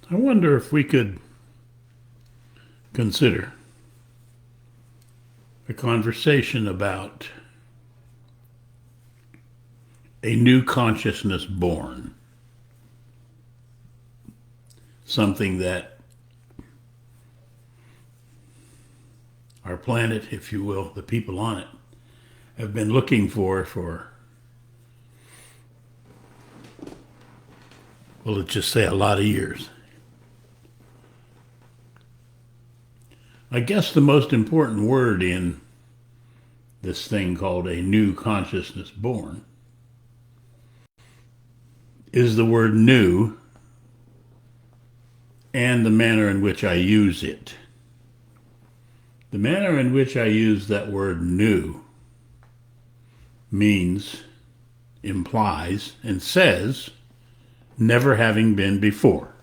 I wonder if we could consider a conversation about a new consciousness born, something that our planet, if you will, the people on it, have been looking for, well, let's just say a lot of years. I guess the most important word in this thing called a new consciousness born is the word new and the manner in which I use it. The manner in which I use that word new means, implies, and says never having been before.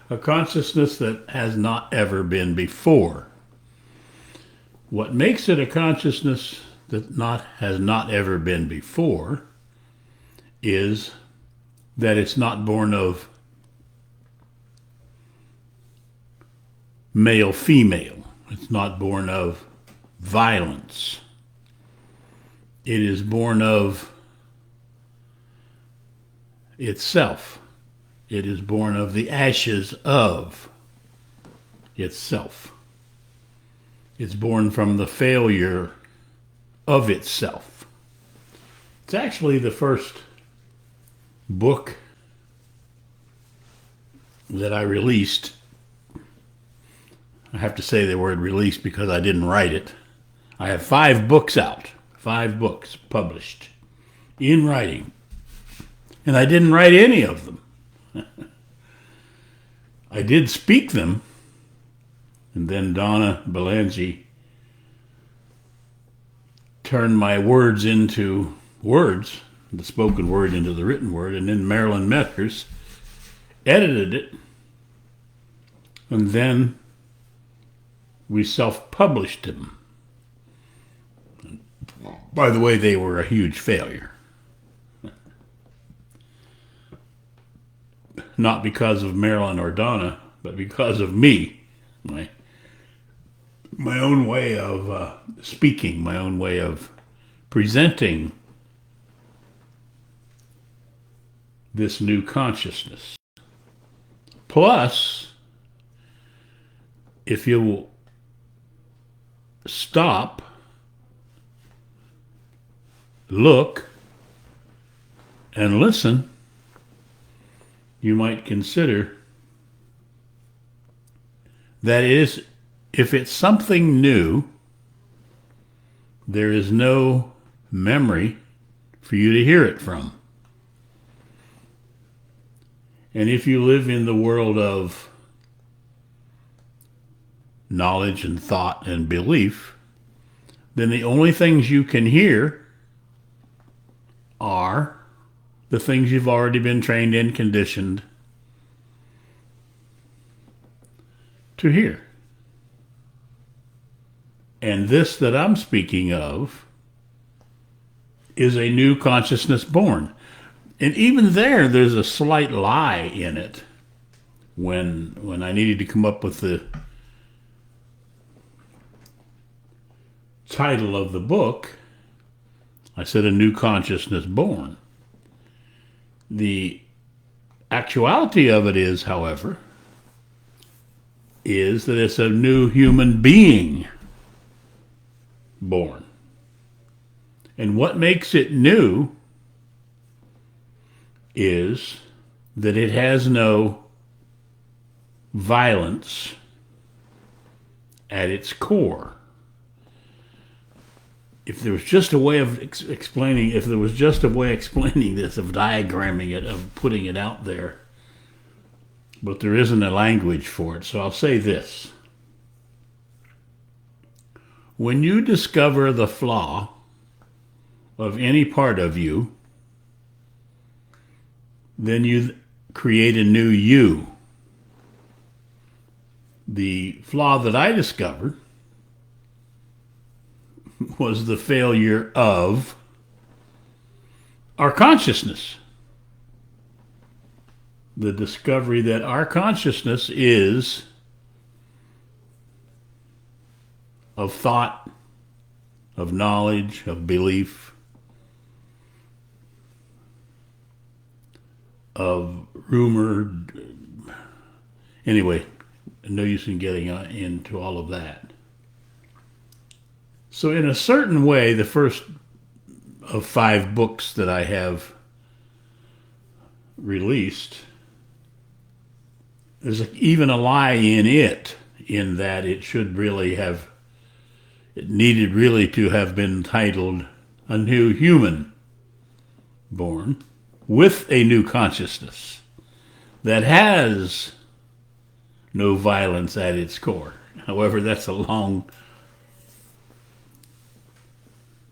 A consciousness that has not ever been before. What makes it a consciousness that has not ever been before is that it's not born of male-female. It's not born of violence. It is born of itself. It is born of the ashes of itself. It's born from the failure of itself. It's actually the first book that I released. I have to say the word released because I didn't write it. I have 5 books out, 5 books published in writing. And I didn't write any of them. I did speak them, and then Donna Belangi turned my words into words, the spoken word into the written word, and then Marilyn Metters edited it, and then we self-published them. By the way, they were a huge failure. Not because of Marilyn or Donna, but because of me. My own way of speaking, my own way of presenting this new consciousness. Plus, if you will stop, look, and listen, you might consider that if it's something new, there is no memory for you to hear it from. And if you live in the world of knowledge and thought and belief, then the only things you can hear are the things you've already been trained and conditioned to hear. And this that I'm speaking of is a new consciousness born. And even there's a slight lie in it. When I needed to come up with the title of the book, I said a new consciousness born. The actuality of it is, however, is that it's a new human being born. And what makes it new is that it has no violence at its core. If there was just a way of explaining this, of diagramming it, of putting it out there, but there isn't a language for it, so I'll say this. When you discover the flaw of any part of you, then you create a new you. The flaw that I discovered was the failure of our consciousness. the discovery that our consciousness is of thought, of knowledge, of belief, of rumor. Anyway, no use in getting into all of that. So in a certain way, the first of 5 books that I have released, there's even a lie in it, in that it needed really to have been titled A New Human Born with a New Consciousness that has no violence at its core. However, that's a long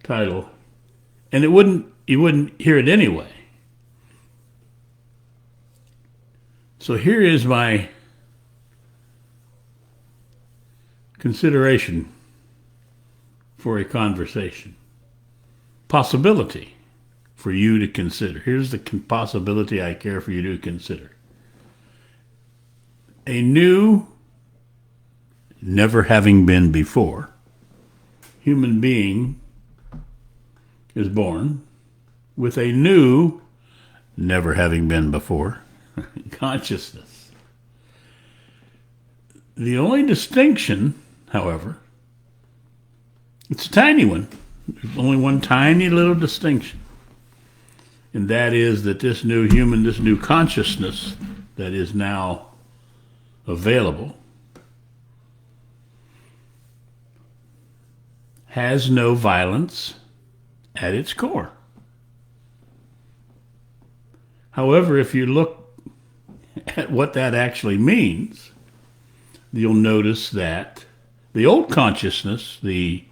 title, and you wouldn't hear it anyway. So here is my consideration for a conversation. Possibility for you to consider. Here's the possibility I care for you to consider. A new, never having been before, human being is born with a new, never having been before, consciousness. The only distinction, however, it's a tiny one. There's only one tiny little distinction. And that is that this new human, this new consciousness that is now available, has no violence at its core. However, if you look at what that actually means, you'll notice that the old consciousness, the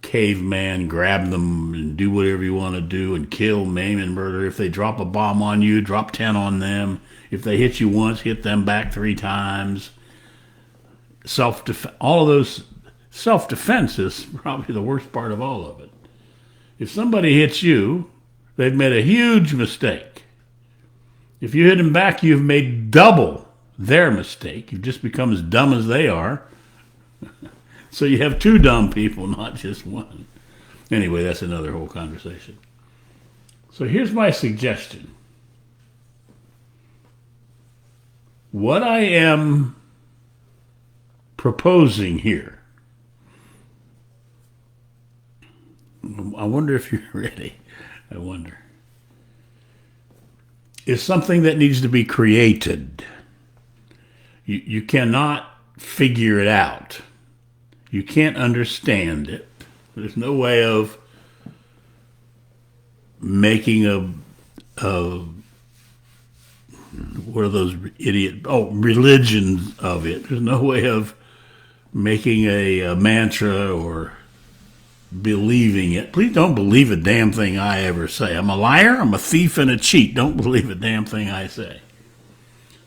caveman, grab them and do whatever you want to do and kill, maim, and murder. If they drop a bomb on you, drop 10 on them. If they hit you once, hit them back 3 times. All of those self-defense is probably the worst part of all of it. If somebody hits you, they've made a huge mistake. If you hit them back, you've made double their mistake. You've just become as dumb as they are. So you have 2 dumb people, not just one. Anyway, that's another whole conversation. So here's my suggestion. What I am proposing here, I wonder if you're ready. I wonder. Is something that needs to be created. You cannot figure it out. You can't understand it. There's no way of making what are those religions of it. There's no way of making a mantra or believing it. Please don't believe a damn thing I ever say. I'm a liar, I'm a thief, and a cheat. Don't believe a damn thing I say.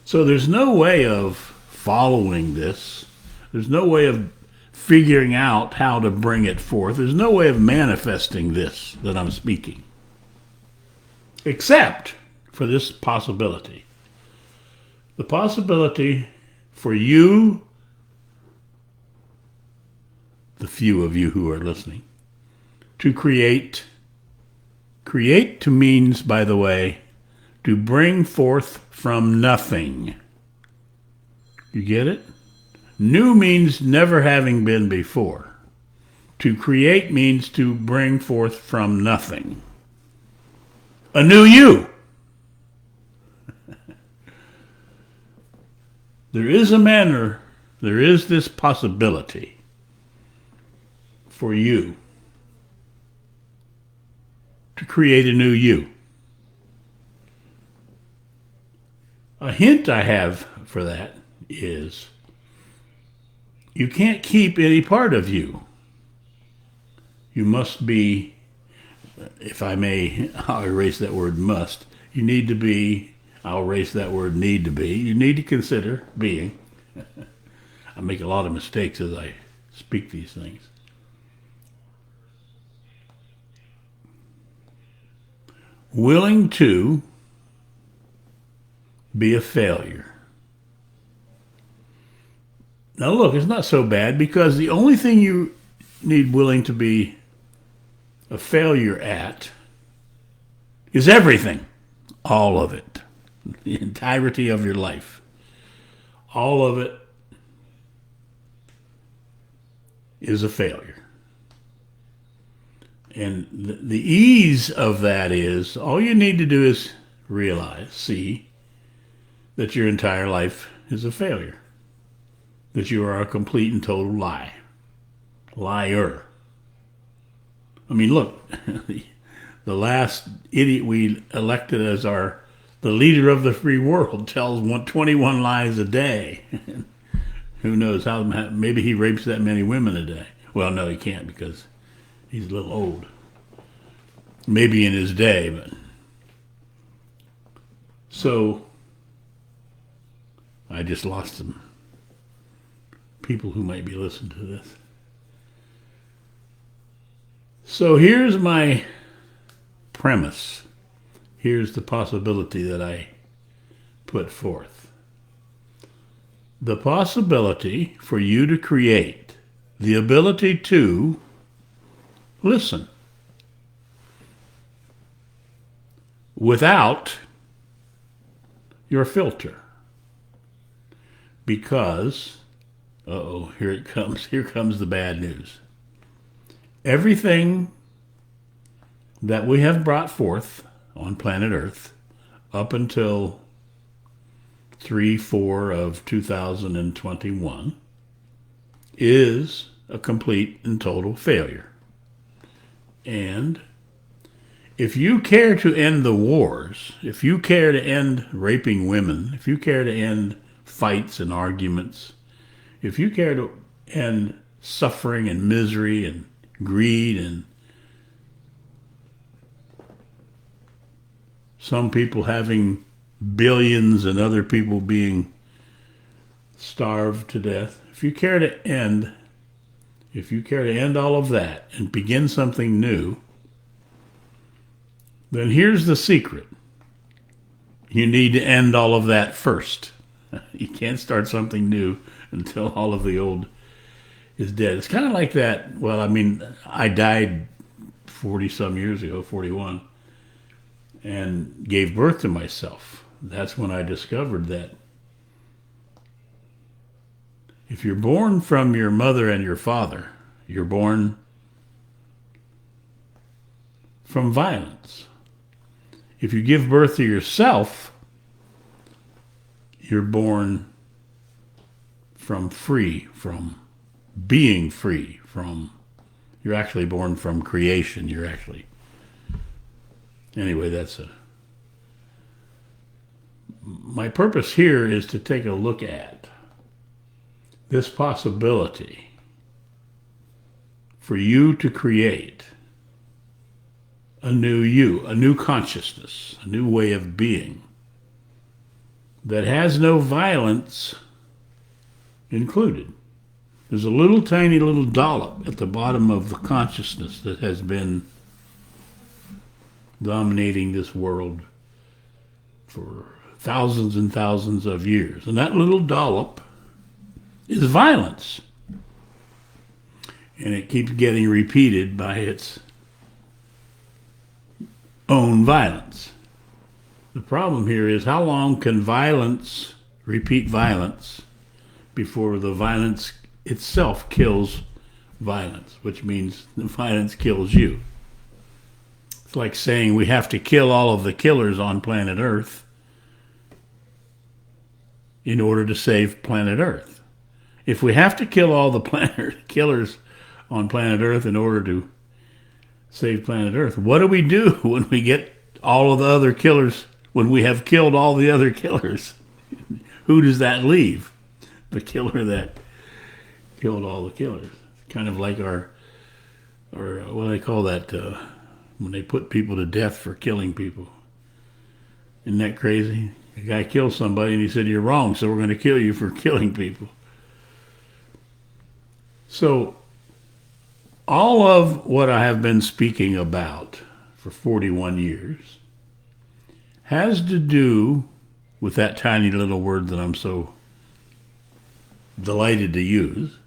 So there's no way of following this. There's no way of figuring out how to bring it forth. There's no way of manifesting this that I'm speaking. Except for this possibility. The possibility for you, the few of you who are listening, to create. Create to means, by the way, to bring forth from nothing. You get it? New means never having been before. To create means to bring forth from nothing. A new you. There is a manner, there is this possibility for you to create a new you. A hint I have for that is you can't keep any part of you. You must be, if I may, I'll erase that word must. You need to be, I'll erase that word need to be. You need to consider being. I make a lot of mistakes as I speak these things. Willing to be a failure. Now look, it's not so bad, because the only thing you need willing to be a failure at is everything. All of it. The entirety of your life. All of it is a failure. And the ease of that is, all you need to do is realize, see, that your entire life is a failure. That you are a complete and total liar. I mean, look, the last idiot we elected as the leader of the free world tells 21 lies a day. Who knows how? Maybe he rapes that many women a day. Well, no, he can't, because he's a little old. Maybe in his day, but so I just lost some people who might be listening to this. So here's my premise. Here's the possibility that I put forth. The possibility for you to create the ability to listen without your filter. Because, here it comes. Here comes the bad news. Everything that we have brought forth on planet Earth up until 3/4 of 2021 is a complete and total failure. And if you care to end the wars, if you care to end raping women, if you care to end fights and arguments, if you care to end suffering and misery and greed and some people having billions and other people being starved to death, if you care to end all of that and begin something new, then here's the secret. You need to end all of that first. You can't start something new until all of the old is dead. It's kind of like that. Well, I mean, I died 40 some years ago, 41, and gave birth to myself. That's when I discovered that if you're born from your mother and your father, you're born from violence. If you give birth to yourself, you're born from being free, you're actually born from creation. Anyway, my purpose here is to take a look at this possibility for you to create a new you, a new consciousness, a new way of being that has no violence included. There's a little tiny little dollop at the bottom of the consciousness that has been dominating this world for thousands and thousands of years. And that little dollop is violence. And it keeps getting repeated by its own violence. The problem here is, how long can violence repeat violence before the violence itself kills violence, which means the violence kills you. It's like saying we have to kill all of the killers on planet Earth in order to save planet Earth. If we have to kill all the killers on planet Earth in order to save planet Earth, what do we do when we get all of the other killers, when we have killed all the other killers? Who does that leave? The killer that killed all the killers. Kind of like our what do they call that, when they put people to death for killing people. Isn't that crazy? A guy killed somebody and he said, "You're wrong, so we're going to kill you for killing people." So all of what I have been speaking about for 41 years has to do with that tiny little word that I'm so delighted to use,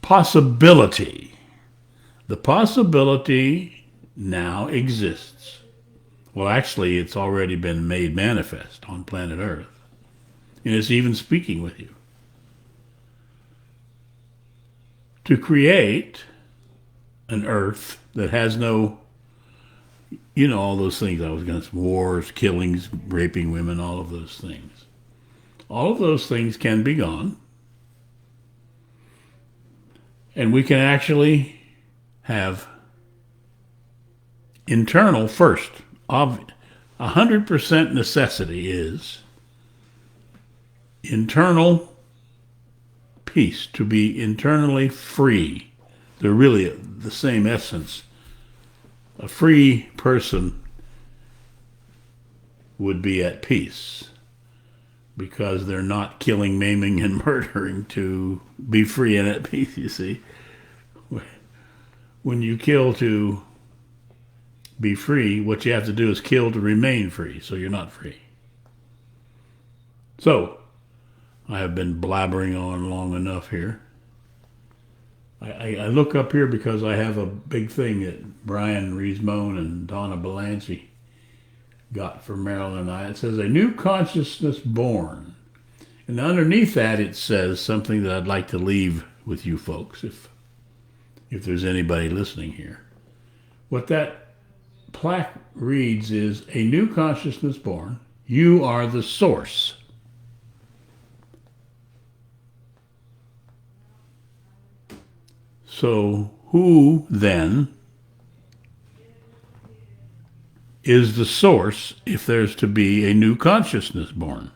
possibility. The possibility now exists. Well, actually, it's already been made manifest on planet Earth. And it's even speaking with you. To create an Earth that has no, all those things I was going to say, wars, killings, raping women, all of those things. All of those things can be gone. And we can actually have internal first. 100% necessity is internal peace, to be internally free. They're really the same essence. A free person would be at peace because they're not killing, maiming, and murdering to be free and at peace, you see. When you kill to be free, what you have to do is kill to remain free, so you're not free. So, I have been blabbering on long enough here. I look up here because I have a big thing that Brian Riesmone and Donna Belanci got from Marilyn and I. It says, a new consciousness born. And underneath that it says something that I'd like to leave with you folks, if there's anybody listening here. What that plaque reads is, a new consciousness born. You are the source. So who then is the source if there's to be a new consciousness born?